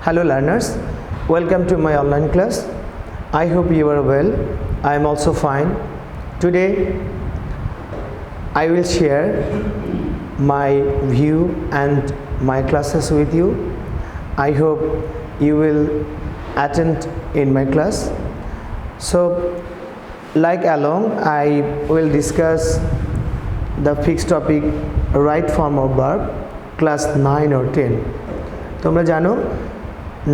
Hello learners, welcome to my online class. I hope you are well. I am also fine. Today I will share my view and my classes with you. I hope you will attend in my class. So like along, I will discuss the fixed topic right form of verb class 9 or 10. তোমরা জানো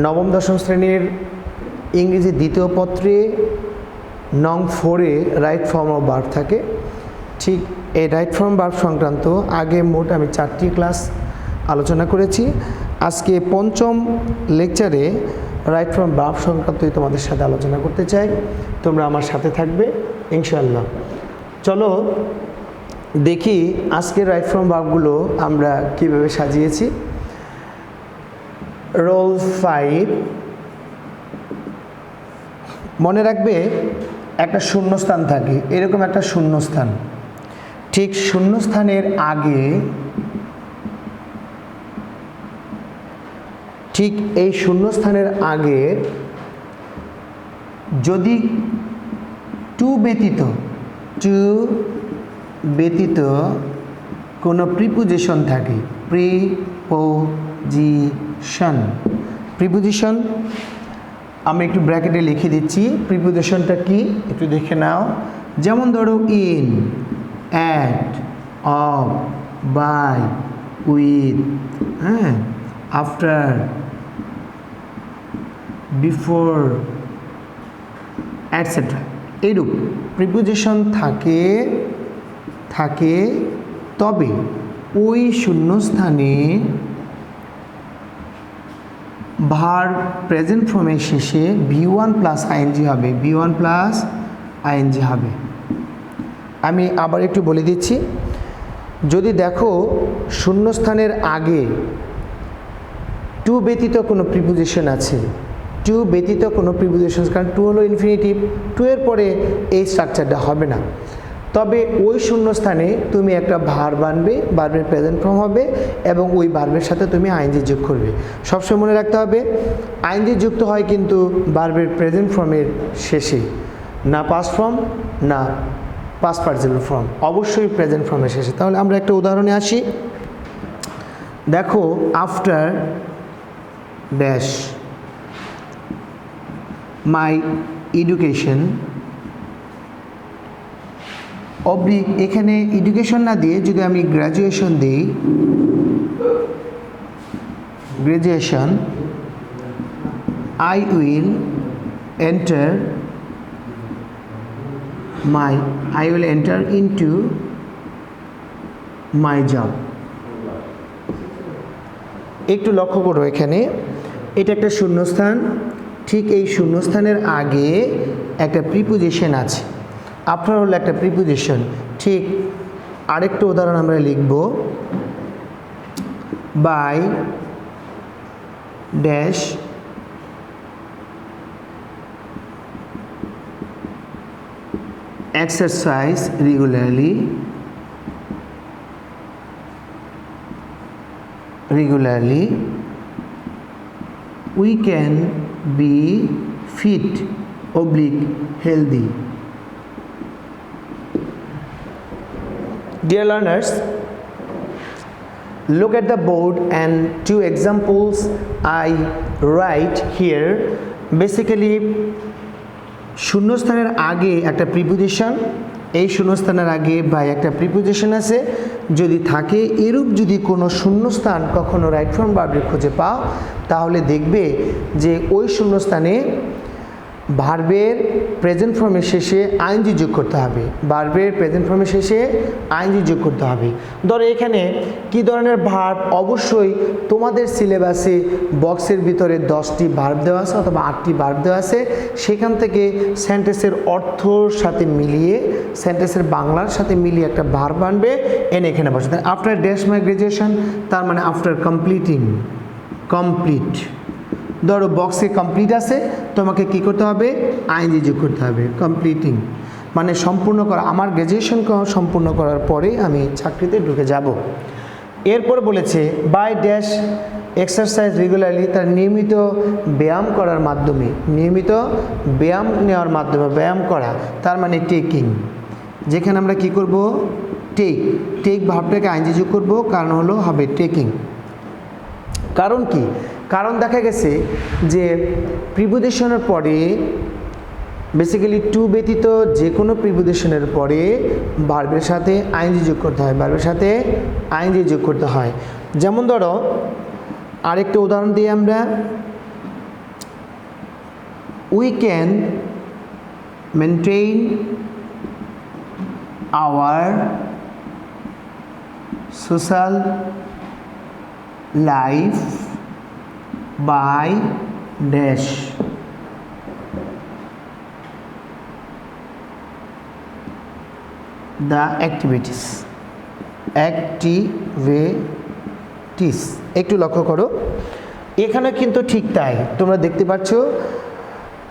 নবম দশম শ্রেণীর ইংরেজি দ্বিতীয় পত্রে নং 4-এ right form of verb থাকে। ঠিক এই রাইট ফর্ম ভার্ব সংক্রান্ত আগে মোট আমি 4টি ক্লাস আলোচনা করেছি। আজকে পঞ্চম লেকচারে রাইট ফর্ম ভার্ব সংক্রান্তই তোমাদের সাথে আলোচনা করতে চাই। তোমরা আমার সাথে থাকবে ইনশাআল্লাহ। চলো দেখি আজকের রাইট ফর্ম ভার্বগুলো আমরা কিভাবে সাজিয়েছি। রোল 5 মনে রাখবে একটা শূন্যস্থান থাকে, এরকম একটা শূন্যস্থান। ঠিক শূন্যস্থানের আগে ঠিক এই শূন্যস্থানের আগে যদি টু ব্যতীত কোনো প্রিপোজিশন থাকে, প্রিপোজিশন আমি একটু ব্র্যাকেটে লিখে দিচ্ছি। প্রিপোজিশনটা কি একটু দেখে নাও। যেমন ধরো in, at, of, by, with, হ্যাঁ, আফটার, বিফোর, অ্যাটসেট্রা। এইরূপ প্রিপোজিশন থাকে তবে ওই শূন্যস্থানে ভার্ব প্রেজেন্ট ফর্মের শেষে V1 প্লাস আইএনজি হবে। আমি আবার একটু বলে দিচ্ছি। যদি দেখো শূন্যস্থানের আগে টু ব্যতীত কোনো প্রিপোজিশন আছে, কারণ টু হলো ইনফিনিটিভ, টু এর পরে এই স্ট্রাকচারটা হবে না। তবে ওই শূন্যস্থানে তুমি একটা ভার্ব আনবে, ভার্বের প্রেজেন্ট ফর্ম হবে এবং ওই ভার্বের সাথে তুমি আইএনজি যোগ করবে। সবসময় মনে রাখতে হবে আইএনজি যুক্ত হয় কিন্তু ভার্বের প্রেজেন্ট ফর্মের শেষে, না পাস্ট ফর্ম না পাস্ট পার্টিসিপল ফর্ম, অবশ্যই প্রেজেন্ট ফর্মের শেষে। তাহলে আমরা একটা উদাহরণে আসি। দেখো after dash my education oblique, এখানে এডুকেশন না দিয়ে যদি আমি গ্র্যাজুয়েশন দিই, I will enter into my job. একটু লক্ষ্য করো, এখানে এটা একটা শূন্যস্থান, ঠিক এই শূন্যস্থানের আগে একটা প্রিপোজিশন আছে, আফটার হলো একটা প্রিপোজিশন। ঠিক আরেকটা উদাহরণ আমরা লিখব, by dash exercise regularly we can be fit oblique healthy. Dear learners, look at the board and two examples I write here. Basically শূন্যস্থানের আগে একটা প্রিপোজিশন, এই শূন্যস্থানের আগে বা একটা প্রিপোজিশন আছে যদি থাকে, এরূপ যদি কোনো শূন্যস্থান কখনো রাইট ফর্ম ভার্বের খুঁজে পাও তাহলে দেখবে যে ওই শূন্যস্থানে ভার্বের প্রেজেন্ট ফর্মের শেষে আইএনজি যোগ করতে হবে, ধরো এখানে কি ধরনের ভার্ব, অবশ্যই তোমাদের সিলেবাসে বক্সের ভিতরে 10টি ভার্ব দেওয়া আছে অথবা 8টি ভার্ব দেওয়া আছে, সেখান থেকে সেন্টেন্সের অর্থর সাথে মিলিয়ে, সেন্টেন্সের বাংলার সাথে মিলিয়ে একটা ভার্ব আনবে, এনে এখানে বসে। আফটার ড্যাশ মাই গ্রাজুয়েশন, তার মানে আফটার কমপ্লিট। ধরো বক্সে কমপ্লিট আছে, তোমাকে কি করতে হবে, আইএনজি যোগ করতে হবে, কমপ্লিটিং মানে সম্পূর্ণ করা। আমার গ্র্যাজুয়েশন সম্পূর্ণ করার পরে আমি চাকরিতে ঢুকে যাব। এরপর বলেছে বাই ড্যাশ এক্সারসাইজ রেগুলারলি, তার নিয়মিত ব্যায়াম করার মাধ্যমে, নিয়মিত ব্যায়াম নেওয়ার মাধ্যমে, ব্যায়াম করা তার মানে টেকিং, যেখানে আমরা কি করব টেক ভাবটাকে আইনজি যোগ করব, কারণ হলো হবে টেকিং। কারণ কি? কারণ দেখা গেছে যে প্রিপোজিশনের পরে বেসিক্যালি টু ব্যতীত যে কোনো প্রিপোজিশনের পরে ভার্বের সাথে আইনজি যোগ করতে হয়, ভার্বের সাথে আইনজি যোগ করতে হয়। যেমন ধরো আরেকটা উদাহরণ দিই আমরা, we can maintain our social life by dash the activities, একটু লক্ষ্য করো, এখানে কিন্তু ঠিক তাই, তোমরা দেখতে পাচ্ছ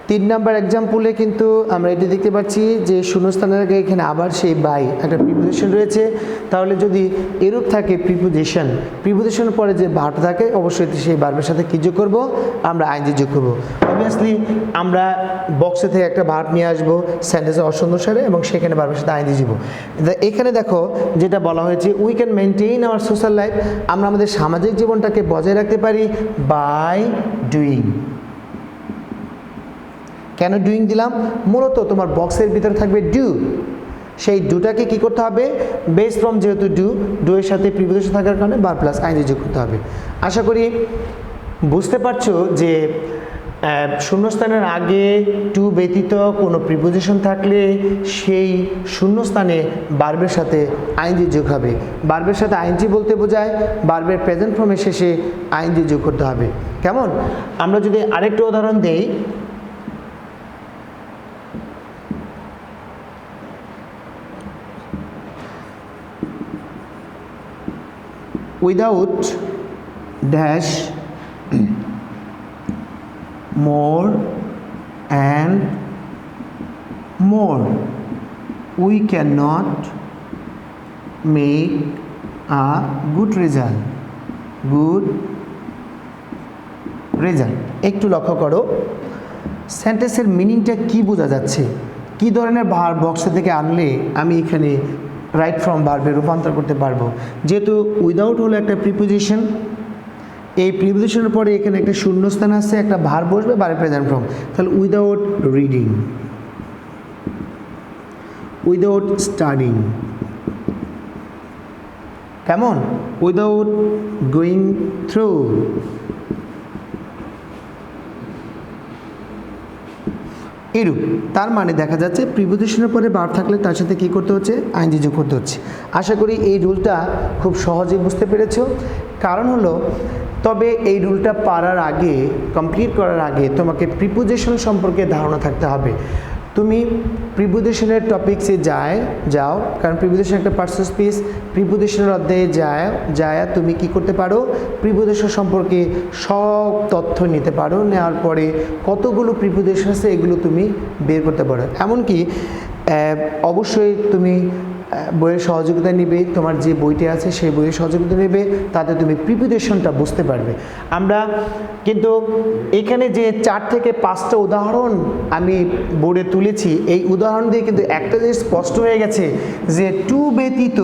3 নাম্বার এক্সাম্পলে কিন্তু আমরা এটি দেখতে পাচ্ছি যে শূন্যস্থানের আগে এখানে আবার সেই বাই একটা প্রিপোজিশন রয়েছে। তাহলে যদি এরূপ থাকে প্রিপোজিশনের পরে যে ভার্ব থাকে অবশ্যই সেই ভার্বের সাথে কী যোগ করবো? আমরা আইনজি যোগ করবো। অবভিয়াসলি আমরা বক্সে থেকে একটা ভার্ব নিয়ে আসবো সেন্টেন্সের অসন্ধ্যসারে এবং সেখানে ভার্বের সাথে আইনজি দিব। এখানে দেখো যেটা বলা হয়েছে we can maintain our social life, আমরা আমাদের সামাজিক জীবনটাকে বজায় রাখতে পারি বাই ডুইং। কেন ডুইং দিলাম? মূলত তোমার বক্সের ভিতরে থাকবে ডু, সেই ডুটাকে কি করতে হবে? বেস ফ্রম যেহেতু ডু এর সাথে প্রিপোজিশন থাকার কারণে বার প্লাস আইনজি যোগ করতে হবে। আশা করি বুঝতে পারছো যে শূন্যস্থানের আগে টু ব্যতীত কোনো প্রিপোজিশন থাকলে সেই শূন্যস্থানে ভার্বের সাথে আইনজি যোগ হবে। ভার্বের সাথে আইনজি বলতে বোঝায় ভার্বের প্রেজেন্ট ফর্মের শেষে আইনজি যোগ করতে হবে। কেমন? আমরা যদি আরেকটা উদাহরণ দেই, without dash more and more we cannot make a good result. একটু লক্ষ্য করো সেন্টেন্সের মিনিংটা কি বোঝা যাচ্ছে, কি ধরনের ভার্ব বক্স থেকে আনলে আমি এখানে রাইট ফ্রম ভার্বে রূপান্তর করতে পারবো। যেহেতু উইদাউট হলো একটা প্রিপোজিশন, এই প্রিপোজিশনের পরে এখানে একটা শূন্যস্থান আছে, একটা ভার্ব বসবে, ভার্ব প্রেজেন্ট ফর্ম, তাহলে উইদাউট রিডিং, উইদাউট স্টাডিং, কেমন? উইদাউট গোয়িং থ্রু, এরূপ। তার মানে দেখা যাচ্ছে প্রিপোজিশনের পরে ভার্ব থাকলে তার সাথে কী করতে হচ্ছে? আইনজি যোগ করতে হচ্ছে। আশা করি এই রুলটা খুব সহজেই বুঝতে পেরেছো। কারণ হলো তবে এই রুলটা পারার আগে, কমপ্লিট করার আগে তোমাকে প্রিপোজিশন সম্পর্কে ধারণা থাকতে হবে। তুমি প্রিপোজিশনের টপিক্সে যাও, কারণ প্রিপোজিশন একটা পার্টস স্পিচ, প্রিপোজিশনের অধ্যায়ে যায় তুমি কি করতে পারো? প্রিপোজিশন সম্পর্কে সব তথ্য নিতে পারো, নেওয়ার পরে কতগুলো প্রিপোজিশন আছে এগুলো তুমি বের করতে পারো। এমনকি অবশ্যই তুমি বইয়ের সহযোগিতা নেবে, তোমার যে বইটি আছে সেই বইয়ের সহযোগিতা নেবে, তাতে তুমি প্রিপোজিশনটা বুঝতে পারবে। আমরা কিন্তু এখানে যে 4 থেকে 5টা উদাহরণ আমি বোর্ডে তুলেছি, এই উদাহরণ দিয়ে কিন্তু একটা জিনিস স্পষ্ট হয়ে গেছে যে টু ব্যতীত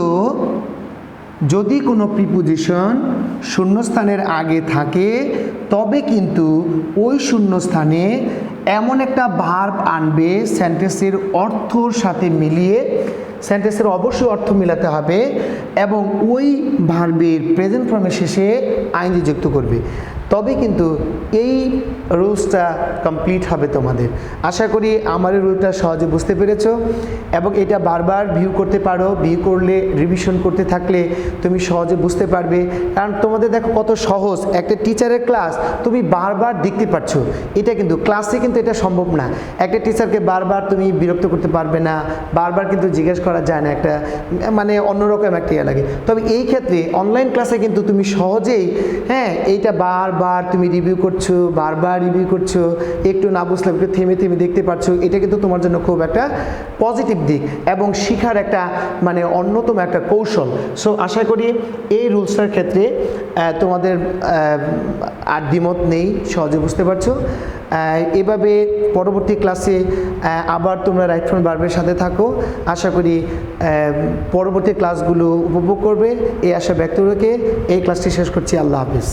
যদি কোনো প্রিপোজিশন শূন্যস্থানের আগে থাকে তবে কিন্তু ওই শূন্যস্থানে এমন একটা ভার্ব আনবে সেন্টেন্সের অর্থর সাথে মিলিয়ে, সেন্টেন্সের অবশ্যই অর্থ মেলাতে হবে এবং ওই ভার্বের প্রেজেন্ট ফর্মের শেষে আইনজি যুক্ত করবে, তবে কিন্তু এই রুলসটা কমপ্লিট হবে তোমাদের। আশা করি আমার এই রুলটা সহজে বুঝতে পেরেছো এবং এটা বারবার ভিউ করতে পারো। ভিউ করলে, রিভিশন করতে থাকলে তুমি সহজে বুঝতে পারবে। কারণ তোমাদের দেখো কত সহজ একটা টিচারের ক্লাস তুমি বারবার দেখতে পাচ্ছো, এটা কিন্তু ক্লাসে কিন্তু এটা সম্ভব না। একটা টিচারকে বারবার তুমি বিরক্ত করতে পারবে না, বারবার কিন্তু জিজ্ঞেস করা যায় না, একটা মানে অন্যরকম একটা ইয়ে লাগে। তবে এই ক্ষেত্রে অনলাইন ক্লাসে কিন্তু তুমি সহজেই এইটা বারবার তুমি রিভিউ করছো, বারবার রিভিউ করছো, একটু না বুঝলে একটু থেমে থেমে দেখতে পাচ্ছো, এটা কিন্তু তোমার জন্য খুব একটা পজিটিভ দিক এবং শিখার একটা মানে অন্যতম একটা কৌশল। সো আশা করি এই রুলসটার ক্ষেত্রে তোমাদের আর দ্বিমত নেই, সহজে বুঝতে পারছো। এভাবে পরবর্তী ক্লাসে আবার তোমরা রাইট ফ্রম ভার্বের সাথে থাকো। আশা করি পরবর্তী ক্লাসগুলো উপভোগ করবে, এই আশা ব্যক্ত রেখে এই ক্লাসটি শেষ করছি। আল্লাহ হাফিজ।